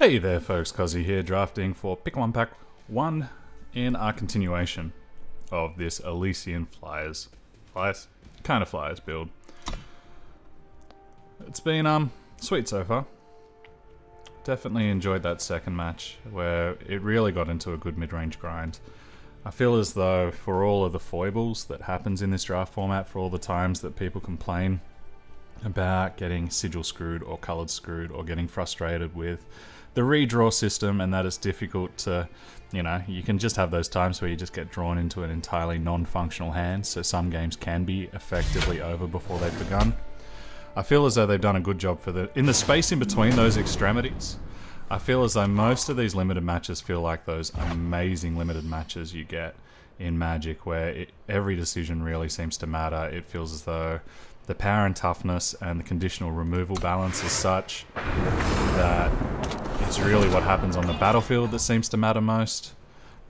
Hey there folks, Kozzi here, drafting for Pick 1 Pack 1 in our continuation of this Elysian Fliers build. It's been sweet so far. Definitely enjoyed that second match where it really got into a good mid-range grind. I feel as though for all of the foibles that happens in this draft format, for all the times that people complain about getting sigil screwed or coloured screwed or getting frustrated with the redraw system and that it's difficult to, you can just have those times where you just get drawn into an entirely non-functional hand, so some games can be effectively over before they've begun. I feel as though they've done a good job in the space in between those extremities. I feel as though most of these limited matches feel like those amazing limited matches you get in Magic where every decision really seems to matter. It feels as though the power and toughness and the conditional removal balance is such that it's really what happens on the battlefield that seems to matter most.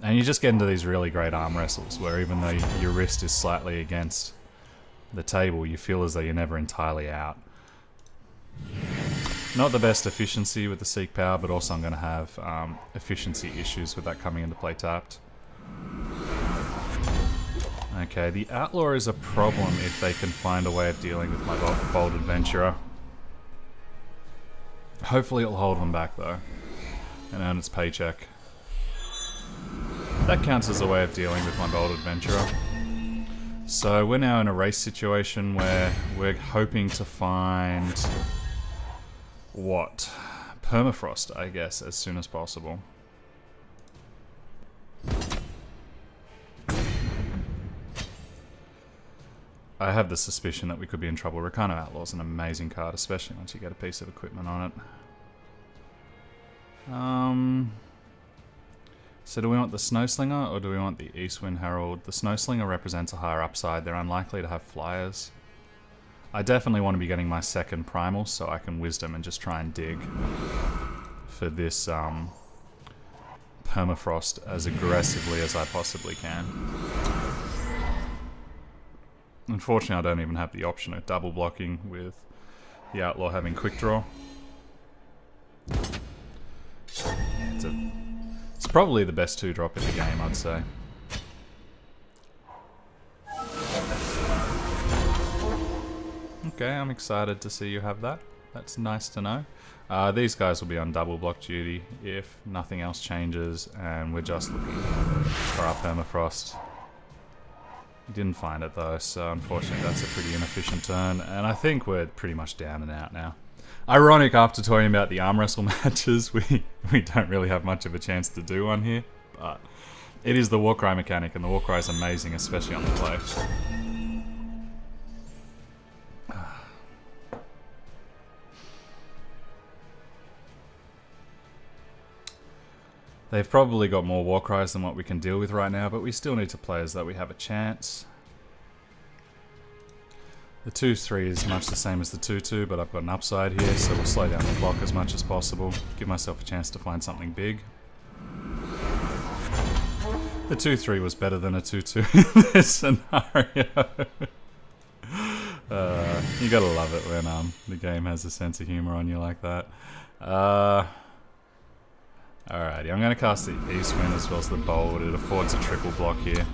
And you just get into these really great arm wrestles where even though your wrist is slightly against the table, you feel as though you're never entirely out. Not the best efficiency with the Seek Power, but also I'm going to have efficiency issues with that coming into play tapped. Okay, the Outlaw is a problem if they can find a way of dealing with my Bold Adventurer. Hopefully it'll hold them back though, and earn its paycheck. That counts as a way of dealing with my Bold Adventurer. So we're now in a race situation where we're hoping to find... what? Permafrost, I guess, as soon as possible. I have the suspicion that we could be in trouble. Recano Outlaw's an amazing card, especially once you get a piece of equipment on it. So do we want the Snowslinger or do we want the Eastwind Herald? The Snowslinger represents a higher upside. They're unlikely to have Fliers. I definitely want to be getting my second Primal so I can Wisdom and just try and dig for this Permafrost as aggressively as I possibly can. Unfortunately, I don't even have the option of double blocking with the Outlaw having Quick Draw. It's probably the best 2-drop in the game, I'd say. Okay, I'm excited to see you have that. That's nice to know. These guys will be on double block duty if nothing else changes, and we're just looking for our Permafrost. Didn't find it though, so unfortunately that's a pretty inefficient turn, and I think we're pretty much down and out now. Ironic, after talking about the arm wrestle matches, we don't really have much of a chance to do one here, but it is the Warcry mechanic, and the Warcry is amazing, especially on the play. They've probably got more Warcries than what we can deal with right now, but we still need to play as though we have a chance. The 2-3 is much the same as the 2-2, but I've got an upside here, so we'll slow down the clock as much as possible. Give myself a chance to find something big. The 2-3 was better than a 2-2 in this scenario. You gotta love it when the game has a sense of humor on you like that. Alrighty, I'm going to cast the Eastwind as well as the Bold. It affords a triple block here.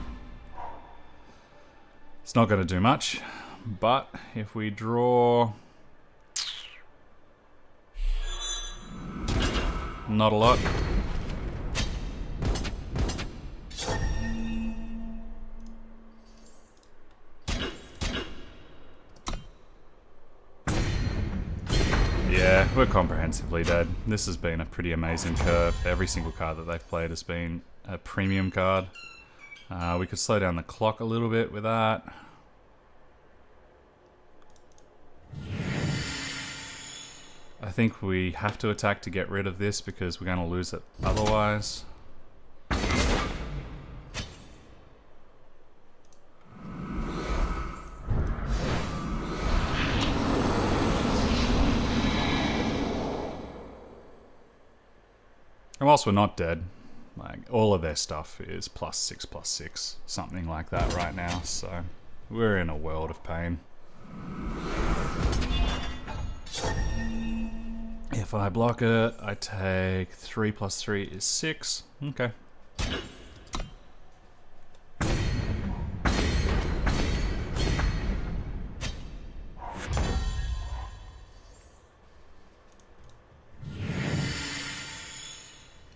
It's not going to do much, but if we draw... not a lot. Yeah, we're comprehensively dead. This has been a pretty amazing curve. Every single card that they've played has been a premium card. We could slow down the clock a little bit with that. I think we have to attack to get rid of this because we're going to lose it otherwise. And whilst we're not dead, like all of their stuff is +6/+6, something like that right now, so we're in a world of pain. If I block it, I take 3 plus 3 is 6. Okay.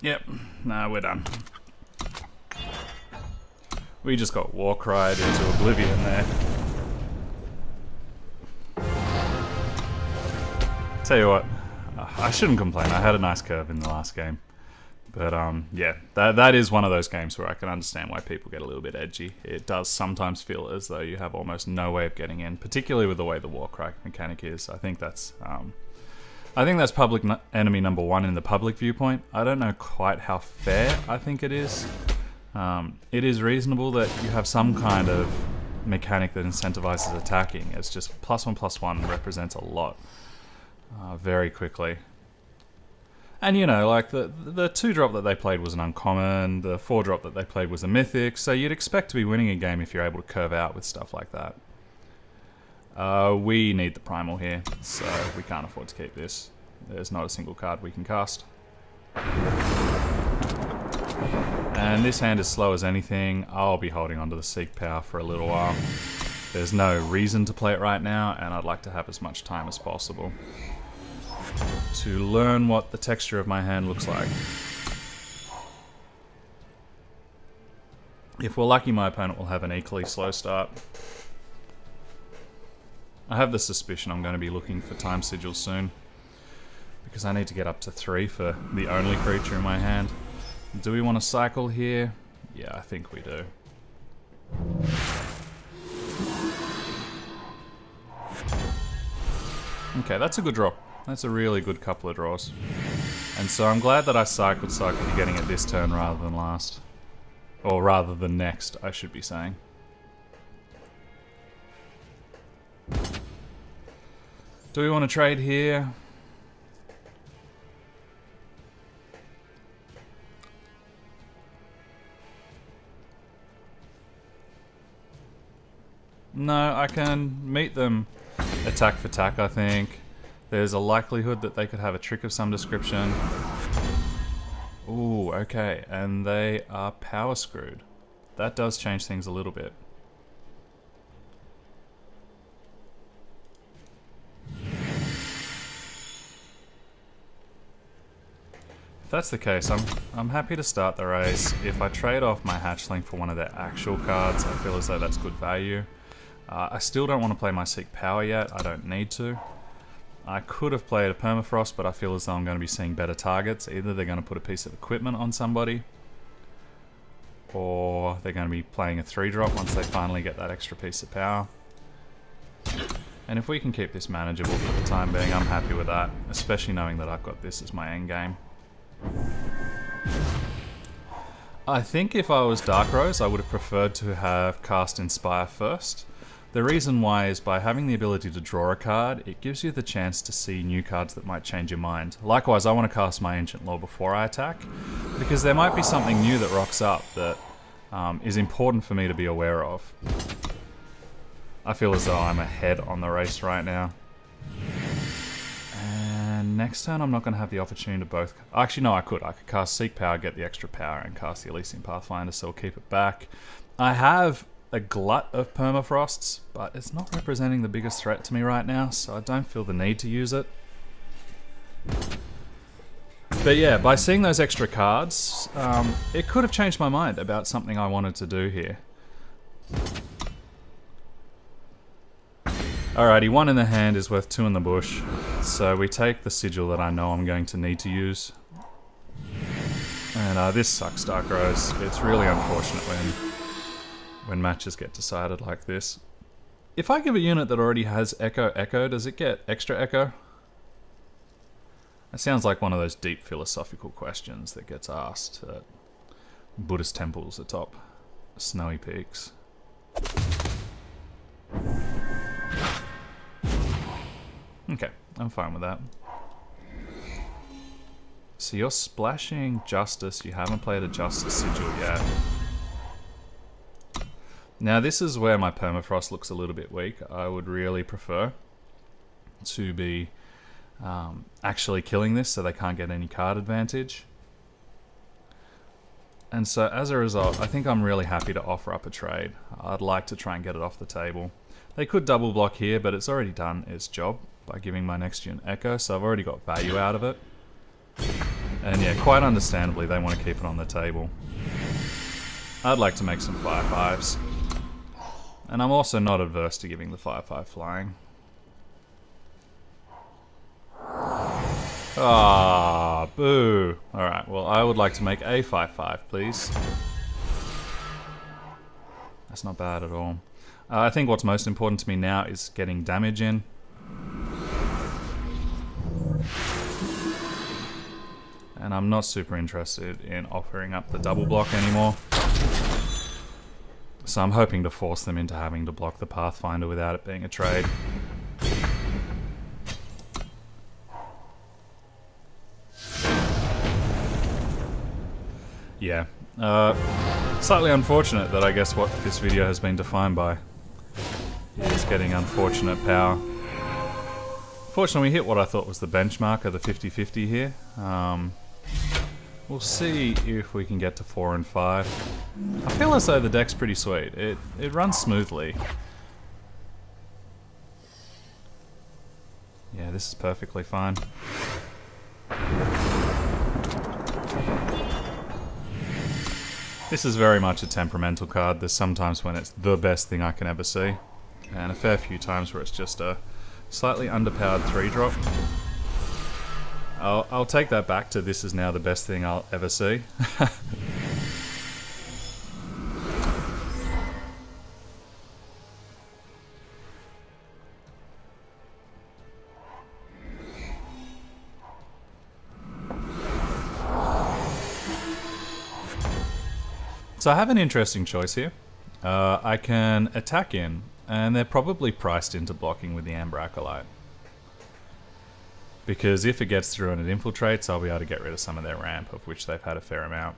Yep, nah, we're done. We just got war cried into oblivion there. Tell you what, I shouldn't complain. I had a nice curve in the last game. But yeah, that is one of those games where I can understand why people get a little bit edgy. It does sometimes feel as though you have almost no way of getting in, particularly with the way the war cry mechanic is. I think that's public enemy number 1 in the public viewpoint. I don't know quite how fair I think it is. It is reasonable that you have some kind of mechanic that incentivizes attacking. It's just +1/+1 represents a lot very quickly. And you know, like the 2-drop that they played was an uncommon, the 4-drop that they played was a mythic, so you'd expect to be winning a game if you're able to curve out with stuff like that. We need the primal here, so we can't afford to keep this. There's not a single card we can cast. And this hand is slow as anything. I'll be holding onto the Seek Power for a little while. There's no reason to play it right now, and I'd like to have as much time as possible to learn what the texture of my hand looks like. If we're lucky, my opponent will have an equally slow start. I have the suspicion I'm going to be looking for time sigils soon, because I need to get up to 3 for the only creature in my hand. Do we want to cycle here? Yeah, I think we do. Okay, that's a good draw. That's a really good couple of draws. And so I'm glad that I cycled so I could be getting it this turn rather than last. Or rather than next, I should be saying. Do we want to trade here? No, I can meet them attack for attack, I think. There's a likelihood that they could have a trick of some description. Ooh, okay, and they are power screwed. That does change things a little bit. If that's the case, I'm happy to start the race. If I trade off my Hatchling for one of their actual cards, I feel as though that's good value. I still don't want to play my Seek Power yet. I don't need to. I could have played a Permafrost, but I feel as though I'm going to be seeing better targets. Either they're going to put a piece of equipment on somebody, or they're going to be playing a 3-drop once they finally get that extra piece of power. And if we can keep this manageable for the time being, I'm happy with that, especially knowing that I've got this as my end game. I think if I was Dark Rose, I would have preferred to have cast Inspire first. The reason why is by having the ability to draw a card, it gives you the chance to see new cards that might change your mind. Likewise, I want to cast my Ancient Law before I attack, because there might be something new that rocks up that is important for me to be aware of. I feel as though I'm ahead on the race right now. And next turn I'm not going to have the opportunity to both... Actually, no, I could. I could cast Seek Power, get the extra power, and cast the Elysian Pathfinder, so I'll keep it back. I have a glut of Permafrosts, but it's not representing the biggest threat to me right now, so I don't feel the need to use it. But yeah, by seeing those extra cards, it could have changed my mind about something I wanted to do here. Alrighty, 1 in the hand is worth 2 in the bush, so we take the sigil that I know I'm going to need to use. And this sucks, Dark Rose. It's really unfortunate when matches get decided like this. If I give a unit that already has Echo, does it get extra Echo? That sounds like one of those deep philosophical questions that gets asked at Buddhist temples atop snowy peaks. Okay, I'm fine with that. So you're splashing Justice, you haven't played a Justice Sigil yet. Now this is where my Permafrost looks a little bit weak. I would really prefer to be actually killing this, so they can't get any card advantage. And so as a result, I think I'm really happy to offer up a trade. I'd like to try and get it off the table. They could double block here, but it's already done its job by giving my next unit Echo, so I've already got value out of it. And yeah, quite understandably, they want to keep it on the table. I'd like to make some 5/5s. And I'm also not adverse to giving the 5/5 flying. Ah, boo. Alright, well, I would like to make a 5/5, please. That's not bad at all. I think what's most important to me now is getting damage in. And I'm not super interested in offering up the double block anymore. So I'm hoping to force them into having to block the Pathfinder without it being a trade. Yeah. Slightly unfortunate that I guess what this video has been defined by is getting unfortunate power. Fortunately, we hit what I thought was the benchmark of the 50-50 here. We'll see if we can get to 4 and 5. I feel as though the deck's pretty sweet. It runs smoothly. Yeah, this is perfectly fine. This is very much a temperamental card. There's sometimes when it's the best thing I can ever see, and a fair few times where it's just a slightly underpowered 3-drop. I'll take that back to this is now the best thing I'll ever see. So I have an interesting choice here. I can attack in, and they're probably priced into blocking with the Amber Acolyte. Because if it gets through and it infiltrates, I'll be able to get rid of some of their ramp, of which they've had a fair amount.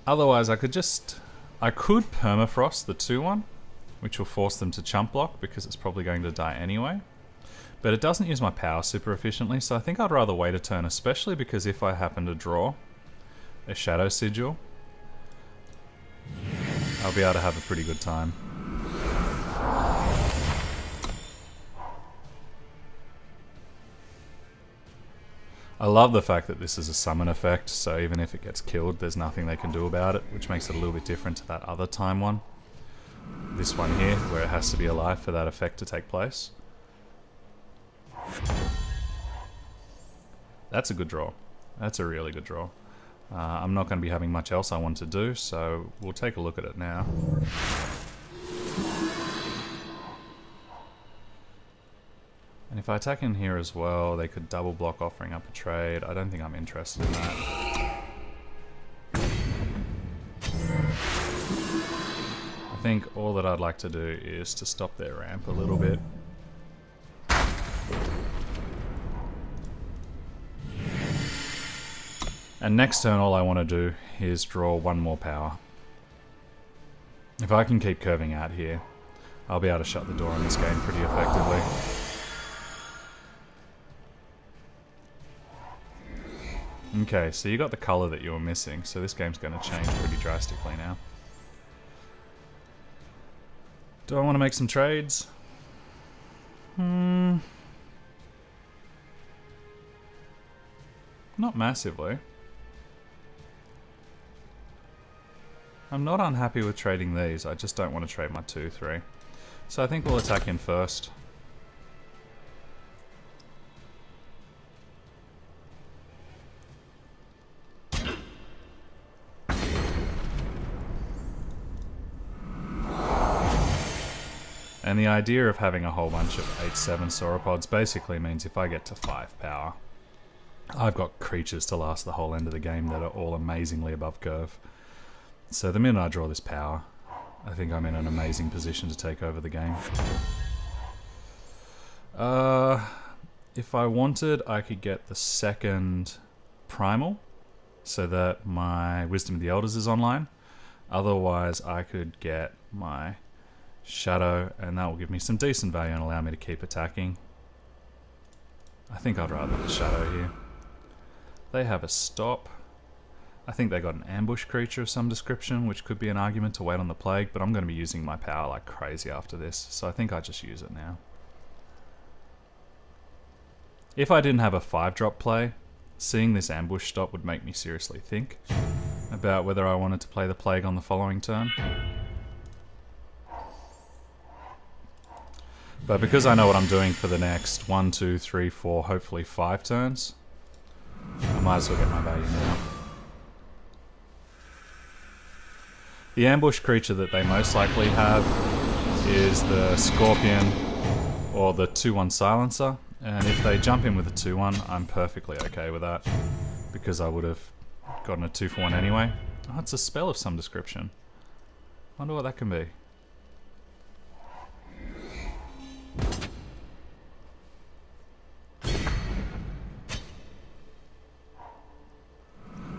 Otherwise, I could permafrost the 2/1, which will force them to chump block because it's probably going to die anyway. But it doesn't use my power super efficiently, so I think I'd rather wait a turn, especially because if I happen to draw a Shadow Sigil, I'll be able to have a pretty good time. I love the fact that this is a summon effect, so even if it gets killed, there's nothing they can do about it, which makes it a little bit different to that other time one. This one here, where it has to be alive for that effect to take place. That's a good draw. That's a really good draw. I'm not going to be having much else I want to do, so we'll take a look at it now. And if I attack in here as well, they could double block offering up a trade. I don't think I'm interested in that. I think all that I'd like to do is to stop their ramp a little bit. And next turn, all I want to do is draw one more power. If I can keep curving out here, I'll be able to shut the door on this game pretty effectively. Okay, so you got the color that you were missing, so this game's going to change pretty drastically now. Do I want to make some trades? Not massively. I'm not unhappy with trading these, I just don't want to trade my 2-3. So I think we'll attack in first. And the idea of having a whole bunch of 8/7 sauropods basically means if I get to 5 power, I've got creatures to last the whole end of the game that are all amazingly above curve. So the minute I draw this power, I think I'm in an amazing position to take over the game. If I wanted, I could get the second Primal, so that my Wisdom of the Elders is online. Otherwise, I could get my Shadow, and that will give me some decent value and allow me to keep attacking. I think I'd rather the shadow here. They have a stop. I think they got an ambush creature of some description, which could be an argument to wait on the plague, but I'm going to be using my power like crazy after this, so I think I just use it now. If I didn't have a 5-drop play, seeing this ambush stop would make me seriously think about whether I wanted to play the plague on the following turn. But because I know what I'm doing for the next 1, 2, 3, 4, hopefully 5 turns, I might as well get my value now. The ambush creature that they most likely have is the Scorpion or the 2-1 Silencer, and if they jump in with a 2-1, I'm perfectly okay with that, because I would have gotten a 2-for-1 anyway. Oh, it's a spell of some description. Wonder what that can be.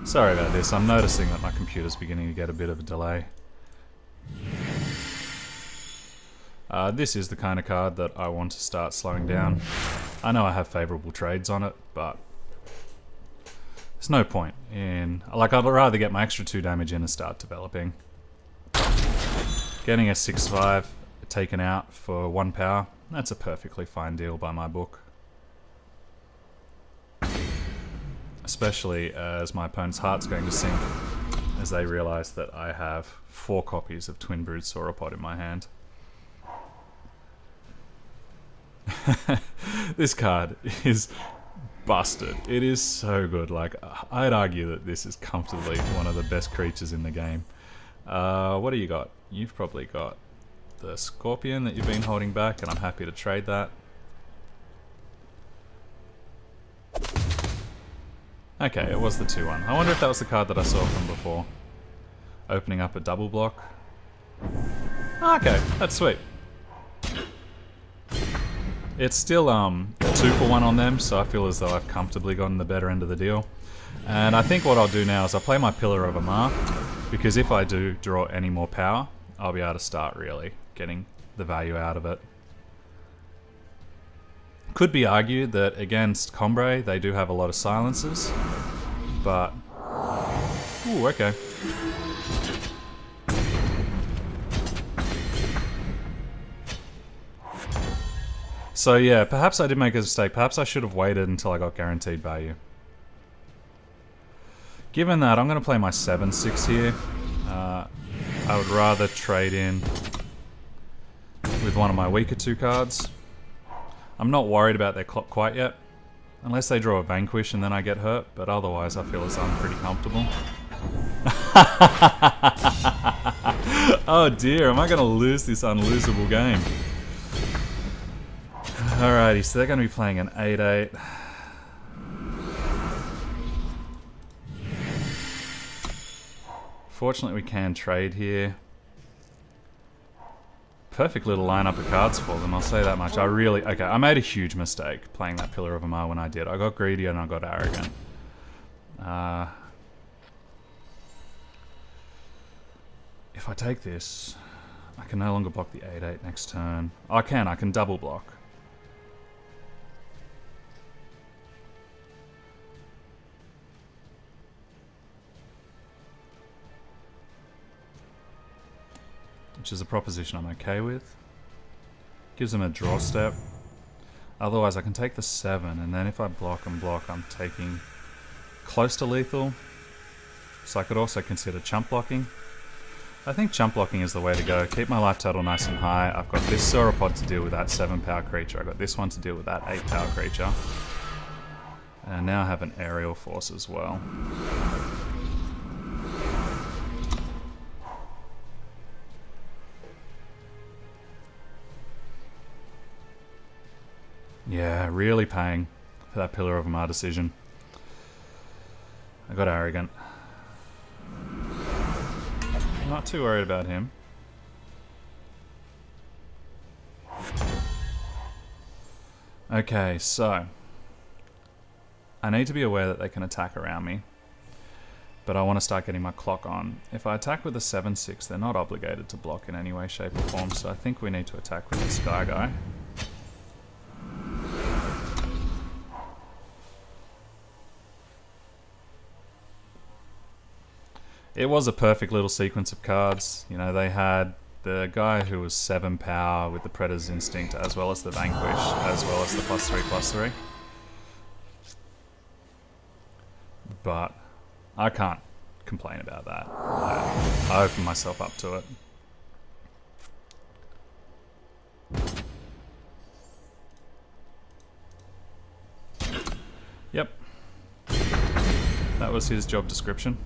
Sorry about this, I'm noticing that my computer's beginning to get a bit of a delay. This is the kind of card that I want to start slowing down. I know I have favourable trades on it, but there's no point in... Like, I'd rather get my extra 2 damage in and start developing. Getting a 6/5 taken out for 1 power, that's a perfectly fine deal by my book. Especially as my opponent's heart's going to sink as they realise that I have 4 copies of Twin Brood Sauropod in my hand. This card is busted. It is so good. Like, I'd argue that this is comfortably one of the best creatures in the game. What do you got? You've probably got the Scorpion that you've been holding back, and I'm happy to trade that. Okay, it was the 2-1. I wonder if that was the card that I saw from before. Opening up a double block. Okay, that's sweet. It's still 2-for-1 on them, so I feel as though I've comfortably gotten the better end of the deal. And I think what I'll do now is I'll play my Pillar of Amar, because if I do draw any more power, I'll be able to start really getting the value out of it. Could be argued that against Combre they do have a lot of silences, but... Ooh, okay. So yeah, perhaps I did make a mistake. Perhaps I should have waited until I got guaranteed value. Given that, I'm going to play my 7/6 here. I would rather trade in with one of my weaker 2 cards. I'm not worried about their clock quite yet. Unless they draw a Vanquish and then I get hurt, but otherwise I feel as though I'm pretty comfortable. Oh dear, am I going to lose this unlosable game? Alrighty, so they're going to be playing an 8/8. Fortunately, we can trade here. Perfect little lineup of cards for them, I'll say that much. Okay, I made a huge mistake playing that Pillar of Amar when I did. I got greedy and I got arrogant. If I take this, I can no longer block the 8/8 next turn. I can double block. Which is a proposition I'm okay with. Gives them a draw step. Otherwise I can take the 7, and then if I block and block, I'm taking close to lethal. So I could also consider chump blocking. I think chump blocking is the way to go. Keep my life total nice and high. I've got this Sauropod to deal with that 7-power creature. I've got this one to deal with that 8-power creature. And now I have an aerial force as well. Yeah, really paying for that Pillar of Amar decision. I got arrogant. Not too worried about him. Okay, so I need to be aware that they can attack around me, but I want to start getting my clock on. If I attack with a 7/6, they're not obligated to block in any way, shape or form, so I think we need to attack with the Sky Guy. It was a perfect little sequence of cards. You know, they had the guy who was 7 power with the Predator's Instinct, as well as the Vanquish, as well as the +3/+3. But I can't complain about that. I opened myself up to it. Yep. That was his job description.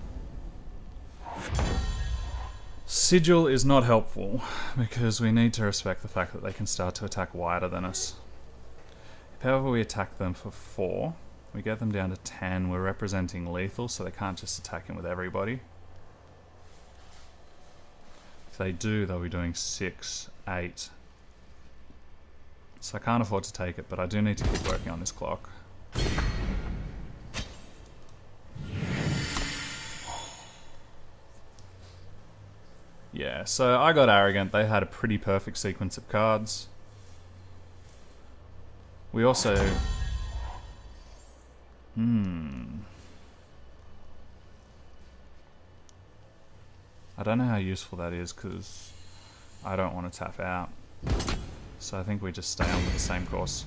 Sigil is not helpful because we need to respect the fact that they can start to attack wider than us. If however we attack them for 4, we get them down to 10, we're representing lethal, so they can't just attack him with everybody. If they do, they'll be doing 6, 8. So I can't afford to take it, but I do need to keep working on this clock. Yeah, so I got arrogant. They had a pretty perfect sequence of cards. We also... I don't know how useful that is because I don't want to tap out. So I think we just stay on with the same course.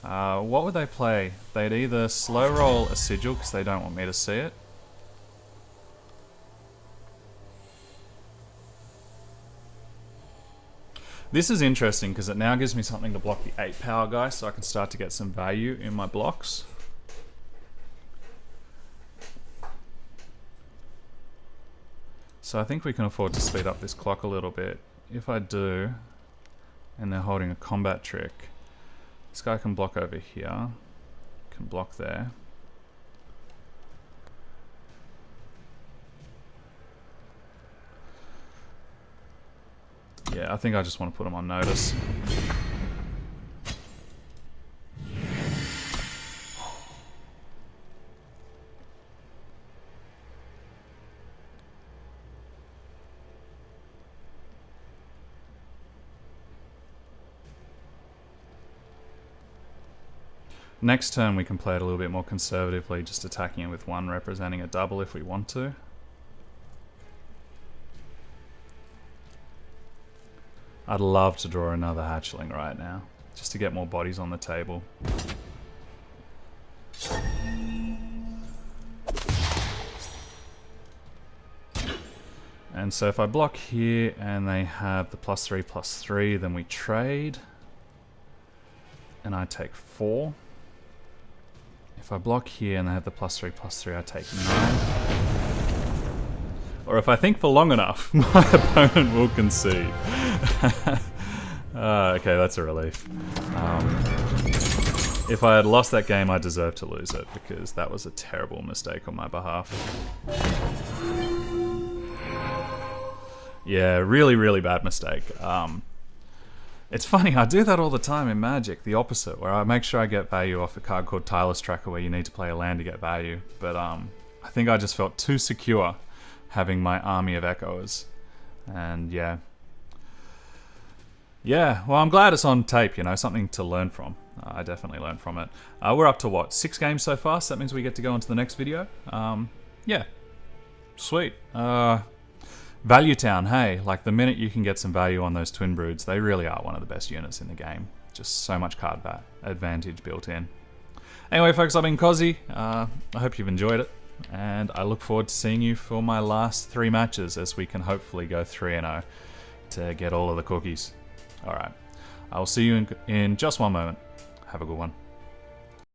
What would they play? They'd either slow roll a Sigil because they don't want me to see it. This is interesting because it now gives me something to block the 8 power guy, so I can start to get some value in my blocks. So I think we can afford to speed up this clock a little bit. If I do, and they're holding a combat trick, this guy can block over here, can block there. Yeah, I think I just want to put him on notice. Next turn we can play it a little bit more conservatively, just attacking it with 1, representing a double if we want to. I'd love to draw another hatchling right now, just to get more bodies on the table. And so if I block here and they have the +3/+3, then we trade. And I take 4. If I block here and they have the +3/+3, I take 9. Or if I think for long enough, my opponent will concede. Okay, that's a relief. If I had lost that game, I deserve to lose it, because that was a terrible mistake on my behalf. Yeah, really, really bad mistake. It's funny, I do that all the time in Magic, the opposite, where I make sure I get value off a card called Tireless Tracker, where you need to play a land to get value. But I think I just felt too secure having my army of echoers. And yeah. Yeah, well, I'm glad it's on tape, you know, something to learn from. I definitely learned from it. We're up to what, 6 games so far, so that means we get to go on to the next video. Yeah, sweet. Value Town, hey, like the minute you can get some value on those Twin Broods, they really are one of the best units in the game. Just so much card advantage built in. Anyway, folks, I've been Kozzi. I hope you've enjoyed it, and I look forward to seeing you for my last 3 matches, as we can hopefully go 3-0 to get all of the cookies. Alright, I'll see you in just one moment. Have a good one.